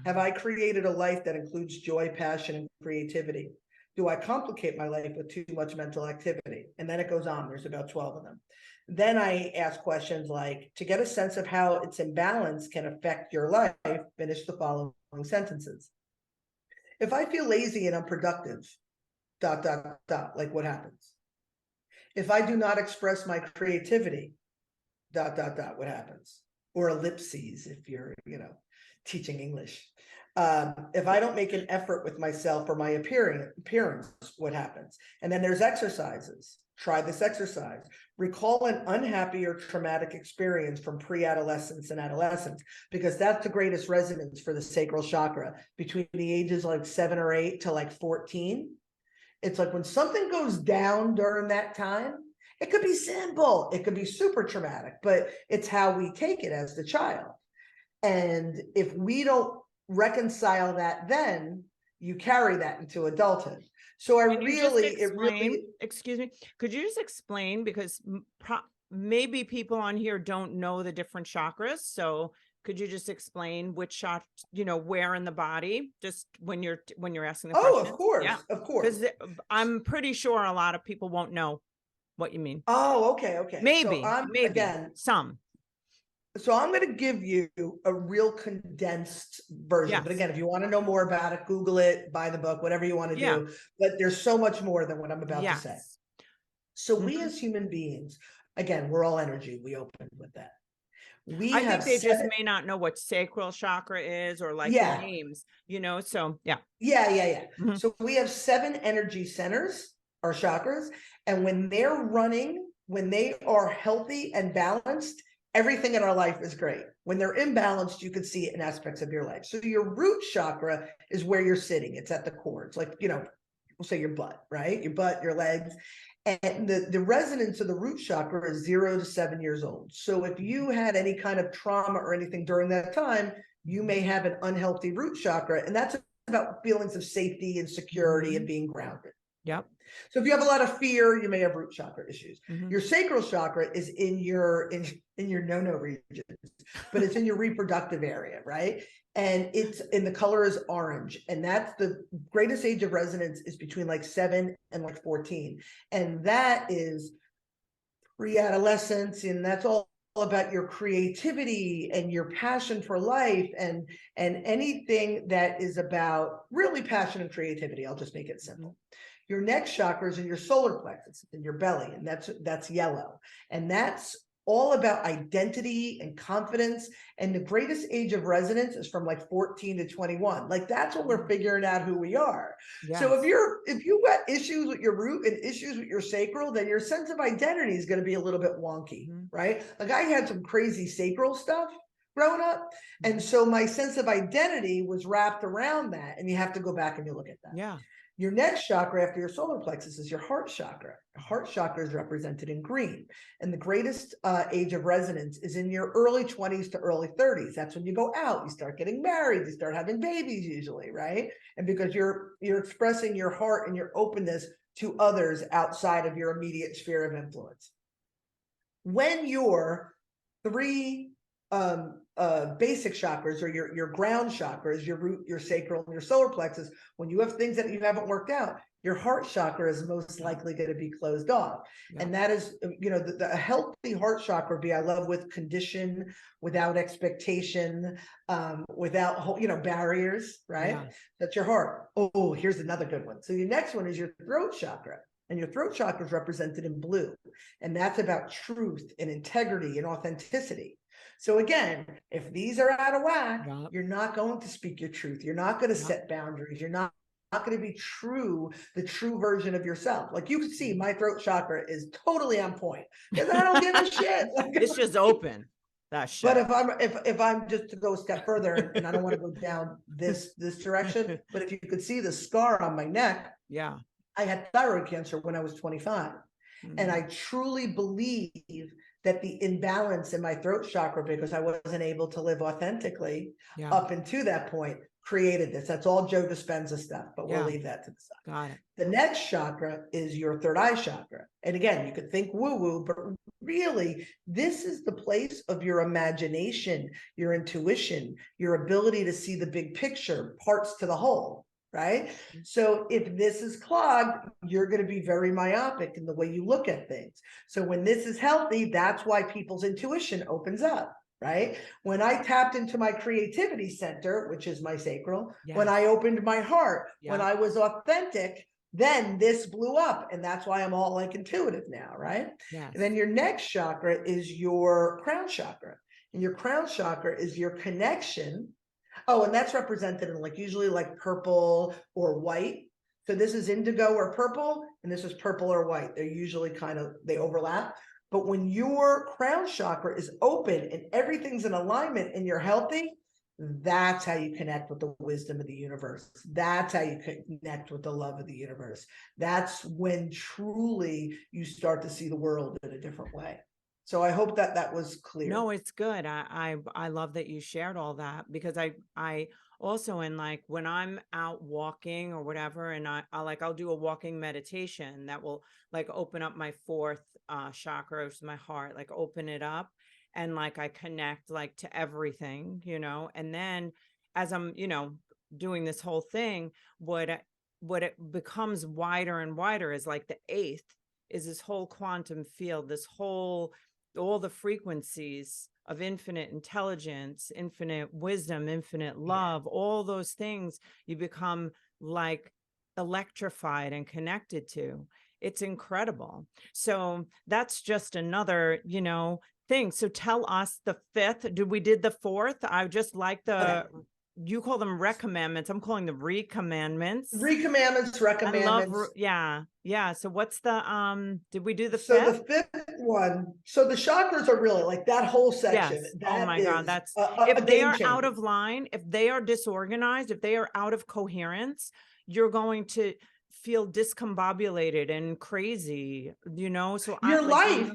[SPEAKER 2] Have I created a life that includes joy, passion, and creativity? Do I complicate my life with too much mental activity? And then it goes on. There's about 12 of them. Then I ask questions like, to get a sense of how its imbalance can affect your life, finish the following sentences. If I feel lazy and unproductive, ... like what happens? If I do not express my creativity, ... what happens? Or ellipses if you're, teaching English. If I don't make an effort with myself or my appearance, what happens? And then there's exercises. Try this exercise. Recall an unhappy or traumatic experience from pre-adolescence and adolescence, because that's the greatest resonance for the sacral chakra between the ages like 7 or 8 to like 14. It's like when something goes down during that time, it could be simple, it could be super traumatic, but it's how we take it as the child. And if we don't reconcile that, then you carry that into adulthood. So
[SPEAKER 1] excuse me, could you just explain, because maybe people on here don't know the different chakras. So could you just explain which where in the body, just when you're asking the question?
[SPEAKER 2] Of course.
[SPEAKER 1] Yeah.
[SPEAKER 2] Of course.
[SPEAKER 1] Because I'm pretty sure a lot of people won't know what you mean.
[SPEAKER 2] Oh, okay.
[SPEAKER 1] Maybe,
[SPEAKER 2] so
[SPEAKER 1] maybe
[SPEAKER 2] again,
[SPEAKER 1] some.
[SPEAKER 2] So I'm going to give you a real condensed version.
[SPEAKER 1] Yes.
[SPEAKER 2] But again, if you want to know more about it, Google it, buy the book, whatever you want to do. But there's so much more than what I'm about to say. So we as human beings, again, we're all energy. We opened with that.
[SPEAKER 1] I think they just may not know what sacral chakra is, or like the names, so yeah.
[SPEAKER 2] So we have 7 energy centers, or chakras. And when they're running, when they are healthy and balanced, everything in our life is great. When they're imbalanced, you can see it in aspects of your life. So your root chakra is where you're sitting. It's at the core. It's like, we'll say your butt, right? Your butt, your legs. And the resonance of the root chakra is 0 to 7 years old. So if you had any kind of trauma or anything during that time, you may have an unhealthy root chakra. And that's about feelings of safety and security and being grounded.
[SPEAKER 1] Yep.
[SPEAKER 2] So if you have a lot of fear, you may have root chakra issues. Your sacral chakra is in your no-no regions, but it's in your reproductive area, right? And the color is orange. And that's the greatest age of resonance, is between like 7 and like 14. And that is pre-adolescence, and that's all about your creativity and your passion for life, and anything that is about really passion and creativity. I'll just make it simple. Your next chakra is in your solar plexus, in your belly, and that's yellow. And that's all about identity and confidence. And the greatest age of resonance is from like 14 to 21. Like that's when we're figuring out who we are.
[SPEAKER 1] Yes.
[SPEAKER 2] So if you got issues with your root and issues with your sacral, then your sense of identity is going to be a little bit wonky, right? Like I had some crazy sacral stuff growing up. And so my sense of identity was wrapped around that. And you have to go back and you look at that.
[SPEAKER 1] Yeah.
[SPEAKER 2] Your next chakra after your solar plexus is your heart chakra. Your heart chakra is represented in green. And the greatest age of resonance is in your early 20s to early 30s. That's when you go out, you start getting married, you start having babies usually, right? And because you're expressing your heart and your openness to others outside of your immediate sphere of influence. When your three basic chakras or your ground chakras, your root, your sacral, and your solar plexus, when you have things that you haven't worked out, your heart chakra is most likely going to be closed off. And that is, you know, the healthy heart chakra I love with condition, without expectation, without, you know, barriers, right? That's your heart. Oh, here's another good one. So your next one is your throat chakra. And your throat chakra is represented in blue. And that's about truth and integrity and authenticity. So again, if these are out of whack, you're not going to speak your truth. You're not going to set boundaries. You're not going to be the true version of yourself. Like you can see my throat chakra is totally on point because I don't give a shit.
[SPEAKER 1] It's just open. That shit.
[SPEAKER 2] But if I'm just to go a step further, and I don't want to go down this direction, but if you could see the scar on my neck, I had thyroid cancer when I was 25. And I truly believe that the imbalance in my throat chakra, because I wasn't able to live authentically up until that point, created this. That's all Joe Dispenza stuff, but we'll leave that to the side.
[SPEAKER 1] Got it.
[SPEAKER 2] The next chakra is your third eye chakra. And again, you could think woo-woo, but really, this is the place of your imagination, your intuition, your ability to see the big picture, parts to the whole. Right? So if this is clogged, you're going to be very myopic in the way you look at things. So when this is healthy, that's why people's intuition opens up, right? When I tapped into my creativity center, which is my sacral, when I opened my heart, when I was authentic, then this blew up. And that's why I'm all like intuitive now, right? And then your next chakra is your crown chakra. And your crown chakra is your connection. Oh, and that's represented in like usually like purple or white. So this is indigo or purple, and this is purple or white. They're usually they overlap. But when your crown chakra is open and everything's in alignment and you're healthy, that's how you connect with the wisdom of the universe. That's how you connect with the love of the universe. That's when truly you start to see the world in a different way. So I hope that was clear.
[SPEAKER 1] No, it's good. I love that you shared all that, because I also, in like when I'm out walking or whatever, and I'll do a walking meditation that will like open up my fourth chakra, which is my heart, like open it up, and like I connect like to everything, you know. And then as I'm, you know, doing this whole thing, what it becomes wider and wider is like the eighth is this whole quantum field, this whole, all the frequencies of infinite intelligence, infinite wisdom, infinite love, all those things you become like electrified and connected to. It's incredible. So that's just another, you know, thing. So tell us the fifth. We did the fourth. I just like you call them recommendments. I'm calling them recommandments.
[SPEAKER 2] Recommandments, recommendments.
[SPEAKER 1] Yeah. So what's the did we do the
[SPEAKER 2] fifth?
[SPEAKER 1] So
[SPEAKER 2] the fifth one. So the chakras are really like that whole section.
[SPEAKER 1] Yes.
[SPEAKER 2] That
[SPEAKER 1] oh my God. That's
[SPEAKER 2] if
[SPEAKER 1] they are out of line, if they are disorganized, if they are out of coherence, you're going to feel discombobulated and crazy, you know. So
[SPEAKER 2] your life.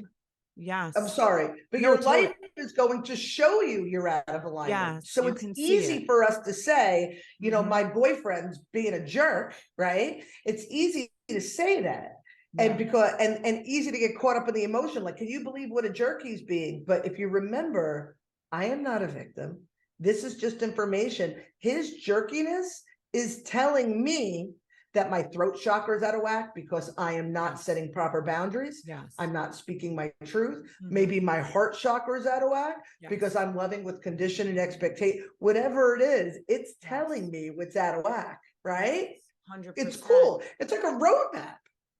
[SPEAKER 1] Yes.
[SPEAKER 2] I'm sorry, but your life is going to show you you're out of alignment.
[SPEAKER 1] Yes,
[SPEAKER 2] so it's easy for us to say, you know, my boyfriend's being a jerk, right? It's easy to say that. And because and easy to get caught up in the emotion. Like, can you believe what a jerk he's being? But if you remember, I am not a victim. This is just information. His jerkiness is telling me that my throat chakra is out of whack because I am not setting proper boundaries. I'm not speaking my truth. Maybe my heart chakra is out of whack because I'm loving with condition and expectation. Whatever it is, it's telling me what's out of whack, right?
[SPEAKER 1] 100%.
[SPEAKER 2] It's cool. It's like a roadmap.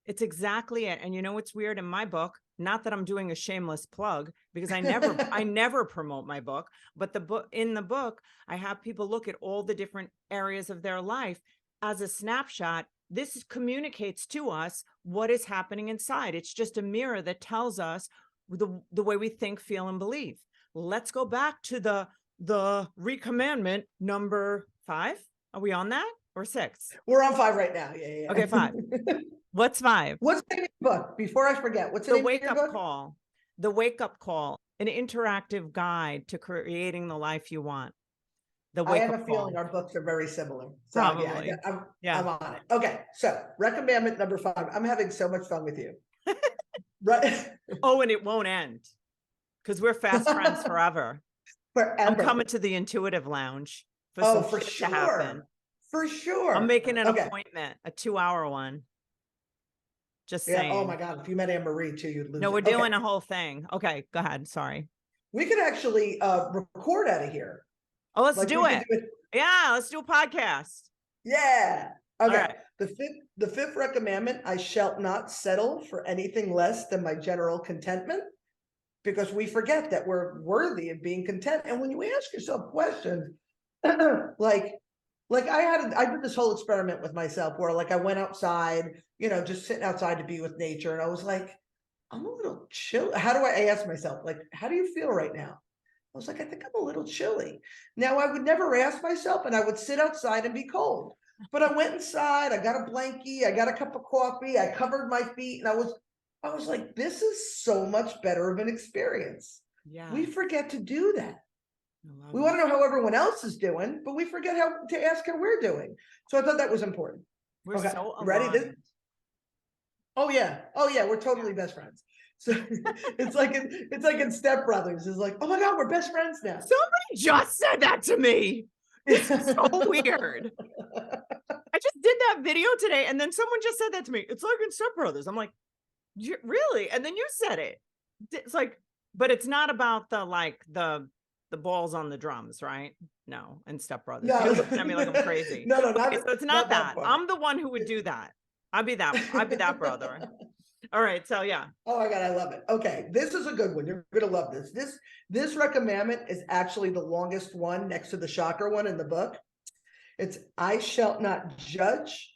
[SPEAKER 1] It's exactly it. And you know what's weird in my book? Not that I'm doing a shameless plug, because I never promote my book, but in the book, I have people look at all the different areas of their life as a snapshot. This communicates to us what is happening inside. It's just a mirror that tells us the way we think, feel, and believe. Let's go back to the recommandment number 5. Are we on that, or 6?
[SPEAKER 2] We're on 5 right now. Yeah.
[SPEAKER 1] Okay, 5. What's 5?
[SPEAKER 2] What's the name of your book? Before I forget, what's the
[SPEAKER 1] The
[SPEAKER 2] name of
[SPEAKER 1] Wake
[SPEAKER 2] your
[SPEAKER 1] Up
[SPEAKER 2] book?
[SPEAKER 1] Call. The Wake Up Call, an interactive guide to creating the life you want. The
[SPEAKER 2] I
[SPEAKER 1] Wake
[SPEAKER 2] have
[SPEAKER 1] Up
[SPEAKER 2] a
[SPEAKER 1] Call.
[SPEAKER 2] feeling our books are very similar. So
[SPEAKER 1] Probably.
[SPEAKER 2] I'm
[SPEAKER 1] Yeah.
[SPEAKER 2] on it. Okay, so recommendment number 5. I'm having so much fun with you. Right.
[SPEAKER 1] Oh, and it won't end, because we're fast friends forever. I'm
[SPEAKER 2] Forever.
[SPEAKER 1] coming to the Intuitive Lounge for
[SPEAKER 2] Oh,
[SPEAKER 1] some
[SPEAKER 2] for
[SPEAKER 1] shit to happen.
[SPEAKER 2] sure. For sure.
[SPEAKER 1] I'm making an
[SPEAKER 2] Okay.
[SPEAKER 1] appointment, a 2-hour one. Just
[SPEAKER 2] Yeah.
[SPEAKER 1] saying.
[SPEAKER 2] Oh my God. If you met Anne Marie too, you'd lose
[SPEAKER 1] No,
[SPEAKER 2] it.
[SPEAKER 1] we're
[SPEAKER 2] Okay.
[SPEAKER 1] doing a whole thing. Okay, go ahead. Sorry.
[SPEAKER 2] We could actually record out of here.
[SPEAKER 1] Oh, let's
[SPEAKER 2] Like
[SPEAKER 1] do
[SPEAKER 2] we could
[SPEAKER 1] it.
[SPEAKER 2] do it.
[SPEAKER 1] Yeah, let's do a podcast.
[SPEAKER 2] Yeah.
[SPEAKER 1] All
[SPEAKER 2] Okay.
[SPEAKER 1] right.
[SPEAKER 2] The fifth recommendment, I shall not settle for anything less than my general contentment, because we forget that we're worthy of being content. And when you ask yourself questions, like I did this whole experiment with myself where like I went outside, just sitting outside to be with nature. And I was like, I'm a little chill. How do I ask myself, like, how do you feel right now? I was like, I think I'm a little chilly. Now I would never ask myself, and I would sit outside and be cold. But I went inside, I got a blankie, I got a cup of coffee, I covered my feet, and I was like, this is so much better of an experience.
[SPEAKER 1] Yeah.
[SPEAKER 2] We forget to do that. We
[SPEAKER 1] it.
[SPEAKER 2] want to know how everyone else is doing, but we forget how to ask how we're doing. So I thought that was important.
[SPEAKER 1] We're
[SPEAKER 2] Okay,
[SPEAKER 1] so
[SPEAKER 2] ready?
[SPEAKER 1] aligned.
[SPEAKER 2] Oh yeah, we're totally best friends. So it's like in Step Brothers. It's like, oh my God, we're best friends now.
[SPEAKER 1] Somebody just said that to me. This is so weird. I just did that video today, and then someone just said that to me. It's like in Step Brothers. I'm like, really? And then you said it. It's like, but it's not about the balls on the drums, right? No, and Step Brothers.
[SPEAKER 2] No.
[SPEAKER 1] You're looking at me like I'm crazy.
[SPEAKER 2] No,
[SPEAKER 1] Okay, so it's not that.
[SPEAKER 2] part.
[SPEAKER 1] I'm the one who would do that. I'd be that brother. All right, so yeah.
[SPEAKER 2] Oh my God, I love it. Okay, this is a good one. You're gonna love this. This recommendment is actually the longest one next to the shocker one in the book. It's, I shall not judge,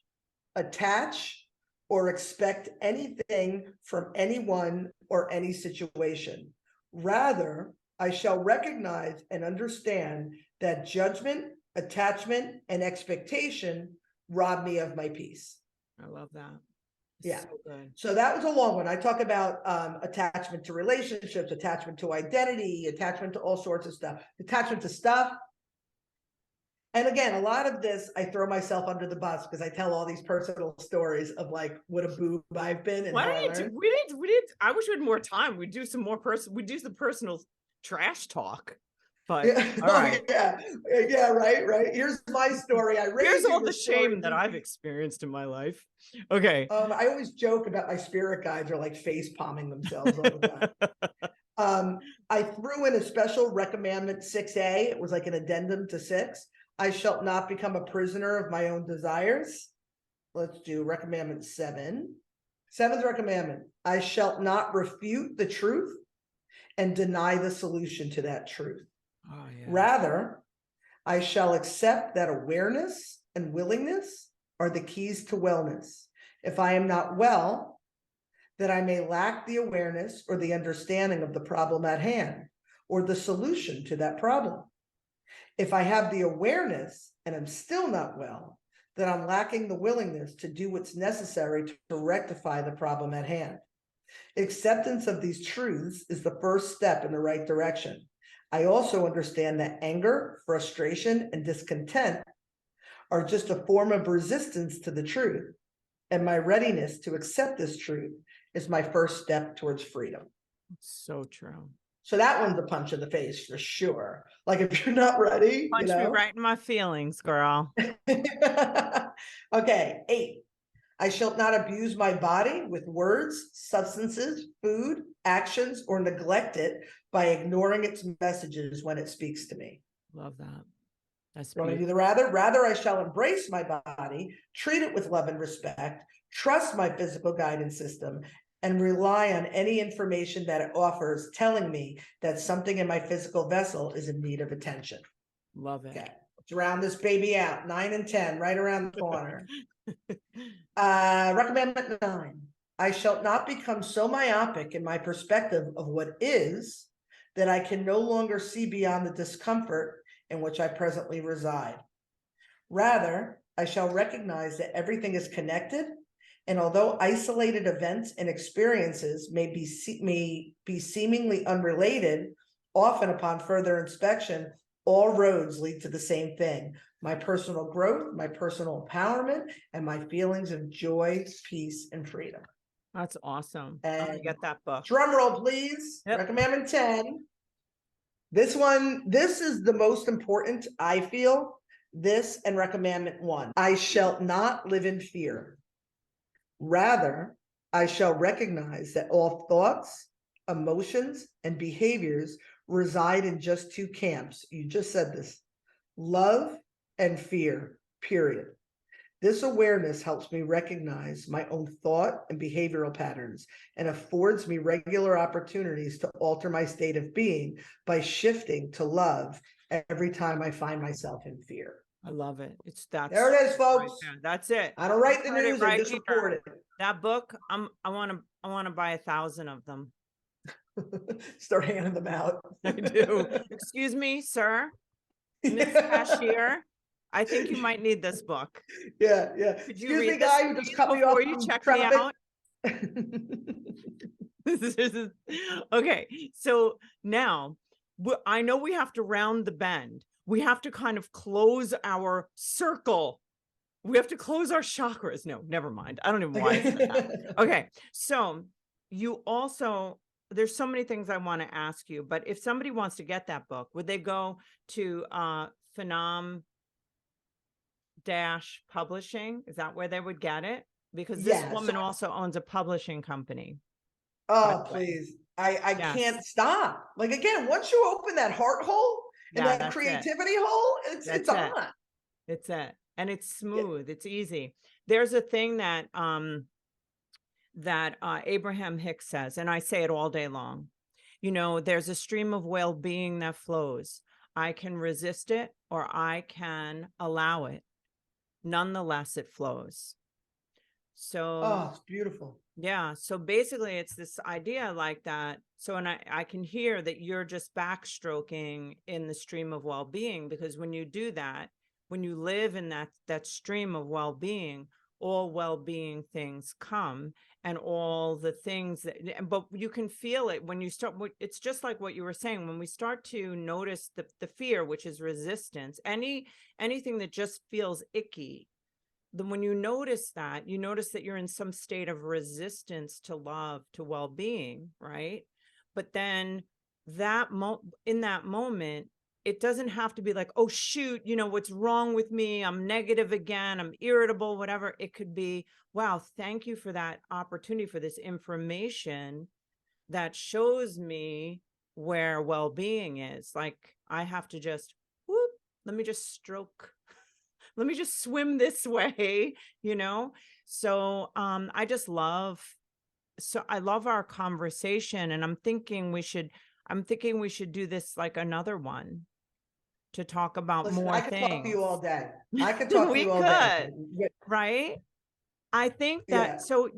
[SPEAKER 2] attach, or expect anything from anyone or any situation. Rather, I shall recognize and understand that judgment, attachment, and expectation rob me of my peace.
[SPEAKER 1] I love that.
[SPEAKER 2] Yeah.
[SPEAKER 1] So good.
[SPEAKER 2] So that was a long one. I talk about attachment to relationships, attachment to identity, attachment to all sorts of stuff, attachment to stuff. And again, a lot of this, I throw myself under the bus because I tell all these personal stories of like what a boob I've been. And
[SPEAKER 1] why don't you we did I wish we had more time. We'd do some more some personal trash talk. But all right.
[SPEAKER 2] Yeah, right. Here's my story.
[SPEAKER 1] Here's all the shame that I've experienced in my life. Okay.
[SPEAKER 2] I always joke about my spirit guides are like face palming themselves all the time. I threw in a special recommendment 6A. It was like an addendum to 6. I shall not become a prisoner of my own desires. Let's do recommendment 7. 7th recommendment. I shall not refute the truth and deny the solution to that truth.
[SPEAKER 1] Oh, yeah.
[SPEAKER 2] Rather, I shall accept that awareness and willingness are the keys to wellness. If I am not well, that I may lack the awareness or the understanding of the problem at hand or the solution to that problem. If I have the awareness and I'm still not well, then I'm lacking the willingness to do what's necessary to rectify the problem at hand. Acceptance of these truths is the first step in the right direction. I also understand that anger, frustration, and discontent are just a form of resistance to the truth, and my readiness to accept this truth is my first step towards freedom.
[SPEAKER 1] So true.
[SPEAKER 2] So that one's a punch in the face for sure. Like if you're not ready,
[SPEAKER 1] punch me right in my feelings, girl.
[SPEAKER 2] Okay, 8. I shall not abuse my body with words, substances, food, actions, or neglect it by ignoring its messages when it speaks to me.
[SPEAKER 1] Love that. That's
[SPEAKER 2] you want to do the rather? Rather, I shall embrace my body, treat it with love and respect, trust my physical guidance system, and rely on any information that it offers, telling me that something in my physical vessel is in need of attention.
[SPEAKER 1] Love it.
[SPEAKER 2] Okay, let's round this baby out. 9 and 10, right around the corner. Recommendment 9. I shall not become so myopic in my perspective of what is that I can no longer see beyond the discomfort in which I presently reside. Rather, I shall recognize that everything is connected, and although isolated events and experiences may be seemingly unrelated, often upon further inspection, all roads lead to the same thing: my personal growth, my personal empowerment, and my feelings of joy, peace, and freedom.
[SPEAKER 1] That's awesome. I'm gonna
[SPEAKER 2] And
[SPEAKER 1] get that book.
[SPEAKER 2] drum roll, please.
[SPEAKER 1] Yep.
[SPEAKER 2] Recommendment 10. This is the most important, I feel. This and recommendment 1. I shall not live in fear. Rather, I shall recognize that all thoughts, emotions, and behaviors reside in just 2 camps. You just said this: love and fear, period. This awareness helps me recognize my own thought and behavioral patterns and affords me regular opportunities to alter my state of being by shifting to love every time I find myself in fear.
[SPEAKER 1] I love it. That's
[SPEAKER 2] there it is, folks.
[SPEAKER 1] Right there. That's it.
[SPEAKER 2] I don't write the
[SPEAKER 1] Heard it
[SPEAKER 2] news, I
[SPEAKER 1] right
[SPEAKER 2] just
[SPEAKER 1] here.
[SPEAKER 2] report it.
[SPEAKER 1] That book, I want to buy 1,000 of them.
[SPEAKER 2] Start handing them out.
[SPEAKER 1] I do. Excuse me, sir, Miss Cashier. I think you might need this book.
[SPEAKER 2] Yeah.
[SPEAKER 1] Could you
[SPEAKER 2] Excuse
[SPEAKER 1] read
[SPEAKER 2] me,
[SPEAKER 1] this
[SPEAKER 2] guy who just cut me off
[SPEAKER 1] before you check me out? Okay, so now I know we have to round the bend. We have to kind of close our circle. We have to close our chakras. No, never mind. I don't even know why I said that. Okay, so you also, there's so many things I want to ask you, but if somebody wants to get that book, would they go to Phenom Publishing? Is that where they would get it? Because this woman also owns a publishing company.
[SPEAKER 2] Oh, please. I can't stop. Like, again, once you open that heart hole and that creativity hole, it's on.
[SPEAKER 1] It's it. And it's smooth. It's easy. There's a thing that Abraham Hicks says, and I say it all day long. You know, there's a stream of well-being that flows. I can resist it or I can allow it. Nonetheless, it flows. So,
[SPEAKER 2] oh, it's beautiful.
[SPEAKER 1] Yeah. So basically it's this idea like that. So, and I can hear that you're just backstroking in the stream of well-being, because when you do that, when you live in that stream of well-being, all well-being things come, and all the things that, but you can feel it when you start. It's just like what you were saying, when we start to notice the fear, which is resistance, anything that just feels icky. Then when you notice that you're in some state of resistance to love, to well-being, right? But then in that moment, it doesn't have to be like, oh, shoot, what's wrong with me? I'm negative again. I'm irritable, whatever. It could be, wow, thank you for that opportunity, for this information that shows me where well-being is. Like, I have to just, whoop, let me just stroke. Let me just swim this way, So I just love our conversation, and I'm thinking we should do this like another one to talk about more
[SPEAKER 2] I could
[SPEAKER 1] things.
[SPEAKER 2] talk to you all day. I could talk to you all day.
[SPEAKER 1] Right? I think that, so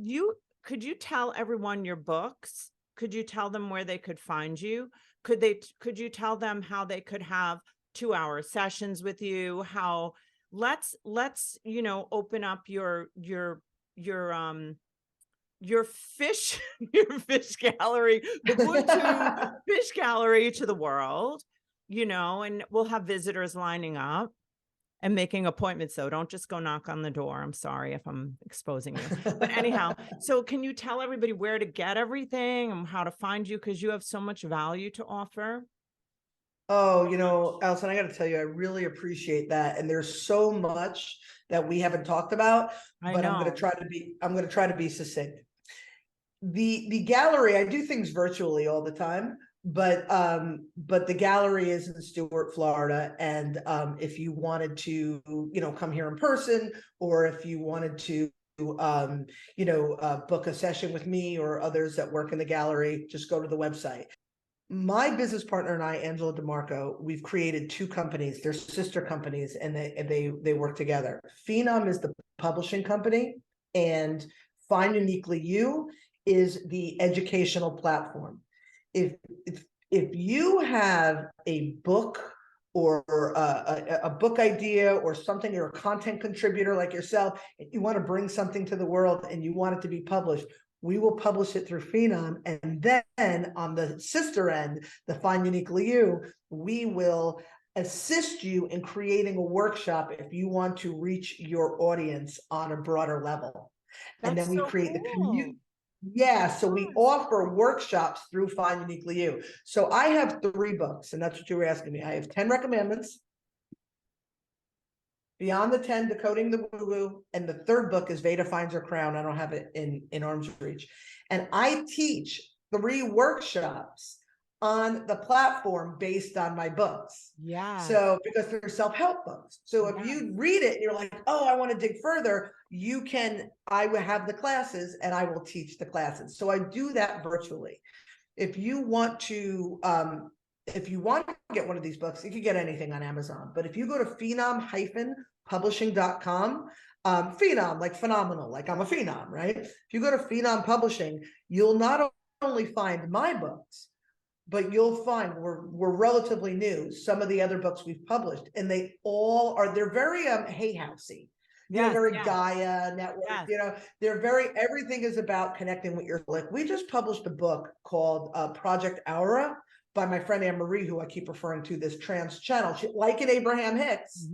[SPEAKER 1] could you tell everyone your books? Could you tell them where they could find you? Could you tell them how they could have 2-hour sessions with you? How let's open up your fish gallery, Ubuntu Fish Gallery, to the world, and we'll have visitors lining up and making appointments. So don't just go knock on the door. I'm sorry if I'm exposing you, but anyhow, so can you tell everybody where to get everything and how to find you? Because you have so much value to offer.
[SPEAKER 2] Oh, Allison, I got to tell you, I really appreciate that. And there's so much that we haven't talked about, but I'm going to try to be succinct. The gallery, I do things virtually all the time, but the gallery is in Stuart, Florida. And if you wanted to, come here in person, or if you wanted to book a session with me or others that work in the gallery, just go to the website. My business partner and I, Angela DeMarco, we've created two companies. They're sister companies, and they work together. Phenom is the publishing company, and Find Uniquely You is the educational platform. If you have a book or a book idea or something, you're a content contributor like yourself, and you want to bring something to the world and you want it to be published, we will publish it through Phenom. And then on the sister end, the Find Uniquely You, we will assist you in creating a workshop if you want to reach your audience on a broader level. And then
[SPEAKER 1] That's
[SPEAKER 2] we
[SPEAKER 1] so
[SPEAKER 2] create the
[SPEAKER 1] cool.
[SPEAKER 2] community. Yeah, so we offer workshops through Find Uniquely You. So I have 3 books, and that's what you were asking me. I have 10 recommendments. Beyond the 10, Decoding the Woo-Woo, and the 3rd book is Veda Finds Her Crown. I don't have it in arm's reach. And I teach 3 workshops on the platform based on my books.
[SPEAKER 1] Yeah.
[SPEAKER 2] So because they're self-help books. So if you read it and you're like, oh, I want to dig further, I will have the classes and I will teach the classes. So I do that virtually. If you want to get one of these books, you can get anything on Amazon. But if you go to phenom-publishing.com, phenom, like phenomenal, like I'm a phenom, right? If you go to Phenom Publishing, you'll not only find my books, but you'll find we're relatively new. Some of the other books we've published, and they're very Hay Housey. Very Gaia network, everything is about connecting with your, like, we just published a book called Project Aura by my friend Anne Marie, who I keep referring to, this trans channel, like in Abraham Hicks,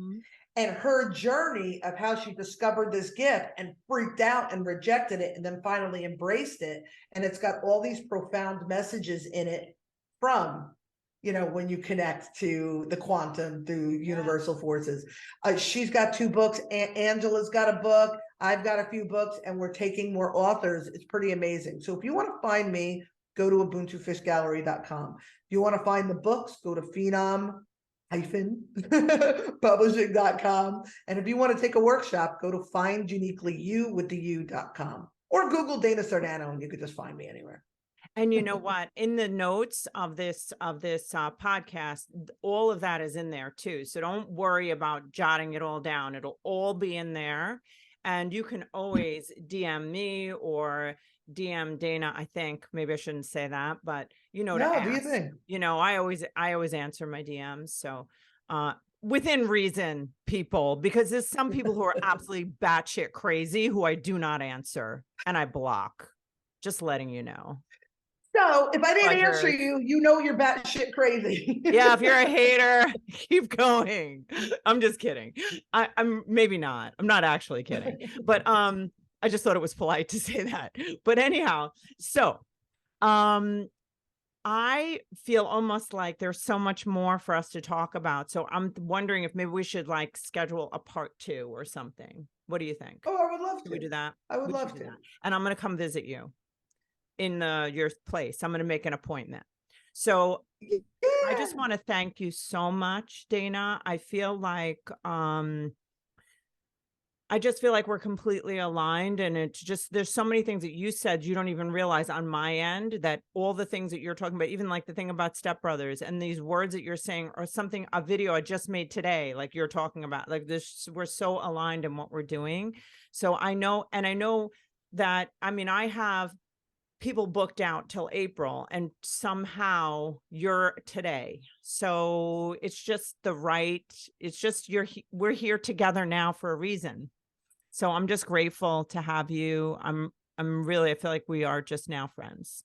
[SPEAKER 2] and her journey of how she discovered this gift and freaked out and rejected it and then finally embraced it. And it's got all these profound messages in it from, when you connect to the quantum through universal forces. She's got 2 books. Angela's got a book. I've got a few books, and we're taking more authors. It's pretty amazing. So if you want to find me, go to ubuntufishgallery.com. If you want to find the books, go to phenom-publishing.com. And if you want to take a workshop, go to finduniquelyyou.com or Google Dana Sardano, and you could just find me anywhere.
[SPEAKER 1] And you know what? In the notes of this podcast, all of that is in there too. So don't worry about jotting it all down. It'll all be in there. And you can always DM me or DM Dana. I think maybe I shouldn't say that, but to ask.
[SPEAKER 2] Do you think?
[SPEAKER 1] I always answer my DMs. So within reason, people, because there's some people who are absolutely batshit crazy who I do not answer and I block. Just letting you know.
[SPEAKER 2] So if I didn't answer you, you're batshit crazy.
[SPEAKER 1] Yeah, if you're a hater, keep going. I'm just kidding. I'm maybe not. I'm not actually kidding. But I just thought it was polite to say that. But anyhow, so I feel almost like there's so much more for us to talk about. So I'm wondering if maybe we should schedule a part 2 or something. What do you think?
[SPEAKER 2] Oh, I would love to.
[SPEAKER 1] Can we do that?
[SPEAKER 2] I would love to.
[SPEAKER 1] And I'm going to come visit you in your place. I'm going to make an appointment. So I just want to thank you so much, Dana. I feel like we're completely aligned, and it's just, there's so many things that you said you don't even realize on my end, that all the things that you're talking about, even like the thing about stepbrothers and these words that you're saying, or a video I just made today, like you're talking about, like this, we're so aligned in what we're doing. So I know that, I have people booked out till April, and somehow you're today. So it's just we're here together now for a reason. So I'm just grateful to have you. I feel like we are just now friends.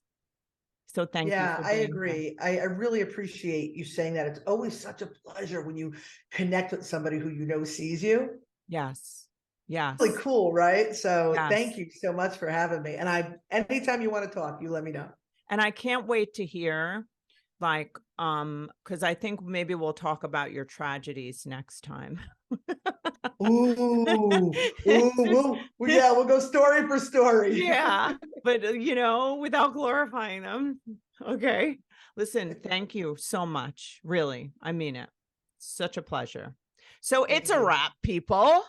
[SPEAKER 1] So thank you.
[SPEAKER 2] Yeah, I agree. I really appreciate you saying that. It's always such a pleasure when you connect with somebody who sees you.
[SPEAKER 1] Yes. Yeah.
[SPEAKER 2] Really cool, right? So Thank you so much for having me. And anytime you want to talk, you let me know.
[SPEAKER 1] And I can't wait to hear, because I think maybe we'll talk about your tragedies next time.
[SPEAKER 2] We'll go story for story.
[SPEAKER 1] Yeah, but without glorifying them. Okay. Listen, thank you so much. Really, I mean it. Such a pleasure. So it's a wrap, people.